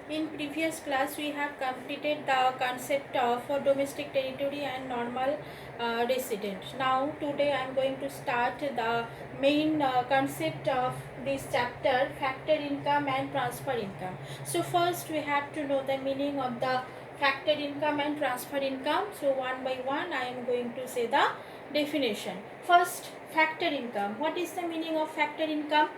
In previous class we have completed the concept of domestic territory and normal resident. Now today I am going to start the main concept of this chapter, factor income and transfer income. So first we have to know the meaning of the factor income and transfer income. So one by one I am going to say the definition. First, factor income. What is the meaning of factor income?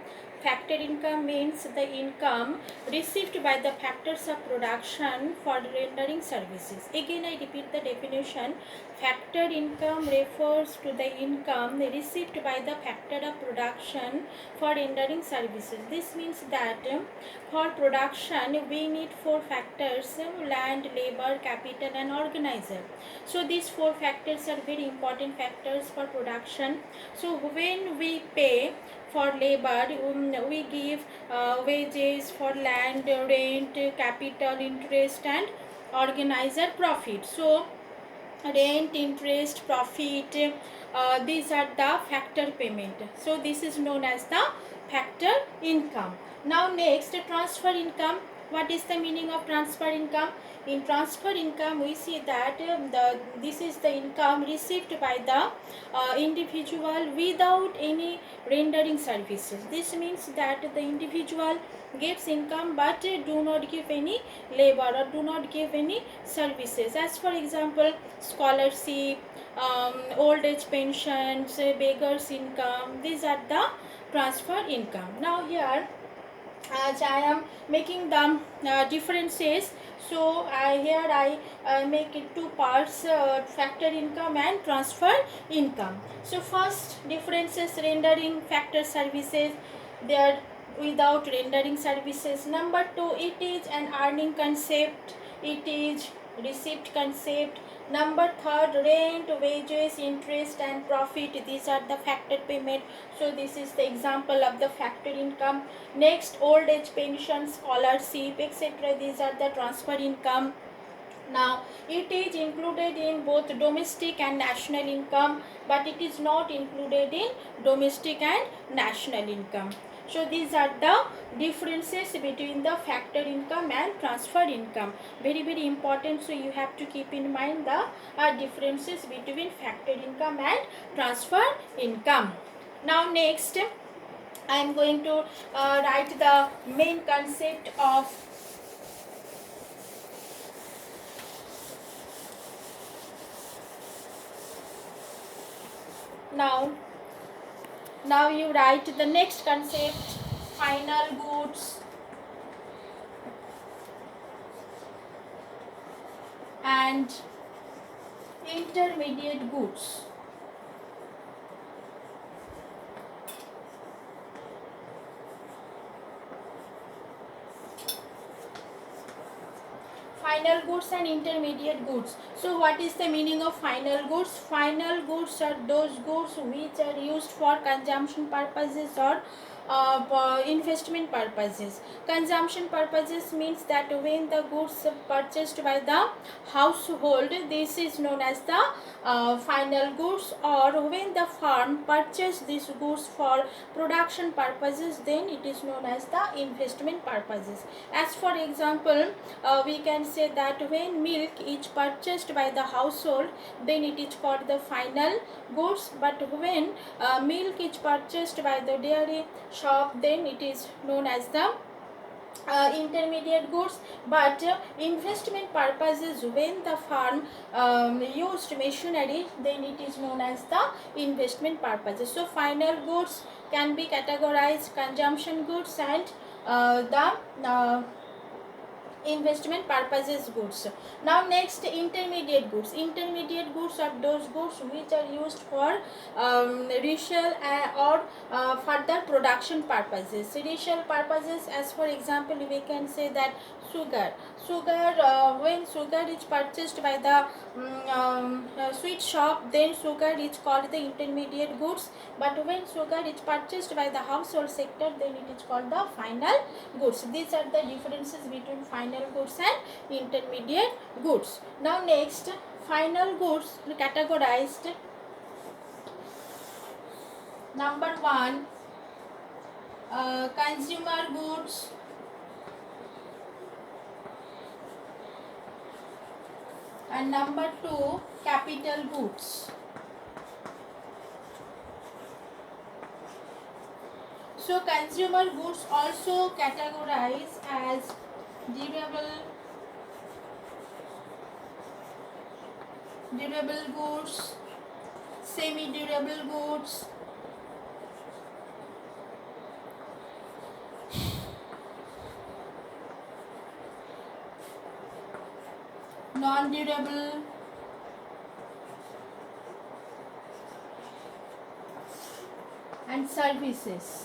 Factor income means the income received by the factors of production for rendering services. Again I repeat the definition. Factor income refers to the income received by the factor of production for rendering services. This means that for production we need four factors: land, labor, capital and organizer. So these four factors are very important factors for production. So when we pay for labor, we give wages; for land, rent, capital, interest and organizer, profit. So rent, interest, profit, these are the factor payment. So this is known as the factor income. Now next, transfer income. What is the meaning of transfer income? In transfer income we see that this is the income received by the individual without any rendering services. This means that the individual gives income but do not give any labor or do not give any services. As for example, scholarship, old age pensions, beggars income, these are the transfer income. Now here, as I am making the differences, so here I make it two parts, factor income and transfer income. So first, differences: rendering factor services, they are without rendering services. Number two, it is an earning concept, it is receipt concept. Number third, rent, wages, interest and profit, these are the factor payment. So this is the example of the factor income. Next, old age pension, scholarship, etc., these are the transfer income. Now it is included in both domestic and national income, but it is not included in domestic and national income. So these are the differences between the factor income and transfer income. Very very important. So you have to keep in mind the differences between factor income and transfer income. Now next, I am going to write the main concept of now. Now you write the next concept: final goods and intermediate goods. Final goods and intermediate goods. So what is the meaning of final goods? Final goods are those goods which are used for consumption purposes or investment purposes. Consumption purposes means that when the goods purchased by the household, this is known as the final goods, or when the farm purchase these goods for production purposes, then it is known as the investment purposes. As for example, we can say that when milk is purchased by the household, then it is called the final goods, but when milk is purchased by the dairy shop, then it is known as the intermediate goods. But investment purposes, when the farm used machinery, then it is known as the investment purposes. So final goods can be categorized consumption goods and the investment purposes goods. Now next, intermediate goods. Intermediate goods are those goods which are used for resale or further production purposes. Resale purposes, as for example, we can say that sugar. When sugar is purchased by the sweet shop, then sugar is called the intermediate goods. But when sugar is purchased by the household sector, then it is called the final goods. These are the differences between final goods and intermediate goods. Now next, final goods categorized. Number one, consumer goods. and number 2 capital goods. So consumer goods also categorized as durable goods, semi-durable goods, non-durable, and services.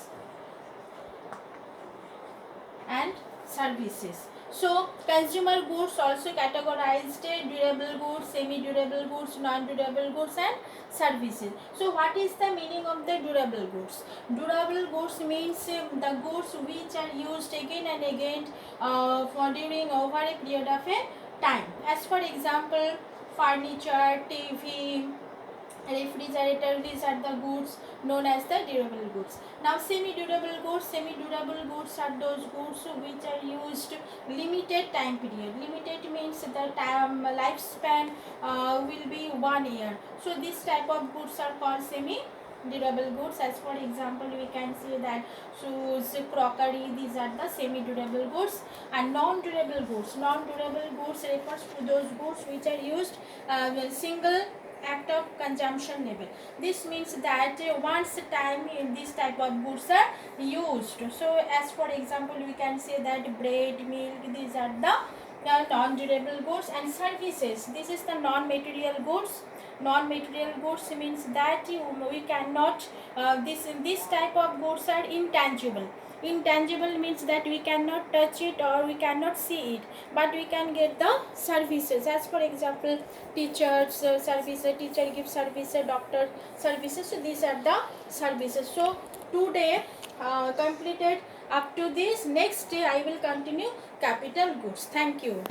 So consumer goods also categorized durable goods, semi-durable goods, non-durable goods, and services. So what is the meaning of the durable goods? Durable goods means the goods which are used again and again for during over a period of a time. As for example, furniture, TV, refrigerator, these are the goods known as the durable goods. Now semi-durable goods are those goods which are used limited time period. Limited means the time lifespan will be 1 year. So this type of goods are called semi-durable goods. As for example, we can see that shoes, crockery, these are the semi-durable goods. And non-durable goods refers to those goods which are used single act of consumption level. This means that once time in this type of goods are used. So as for example, we can say that bread, milk, these are the non-durable goods. And services, this is the non-material goods. Non-material goods means that we cannot this type of goods are intangible. Intangible means that we cannot touch it or we cannot see it, but we can get the services. As for example, teachers services, teacher gives services, doctor services. So these are the services. So today completed up to this. Next day I will continue capital goods. Thank you.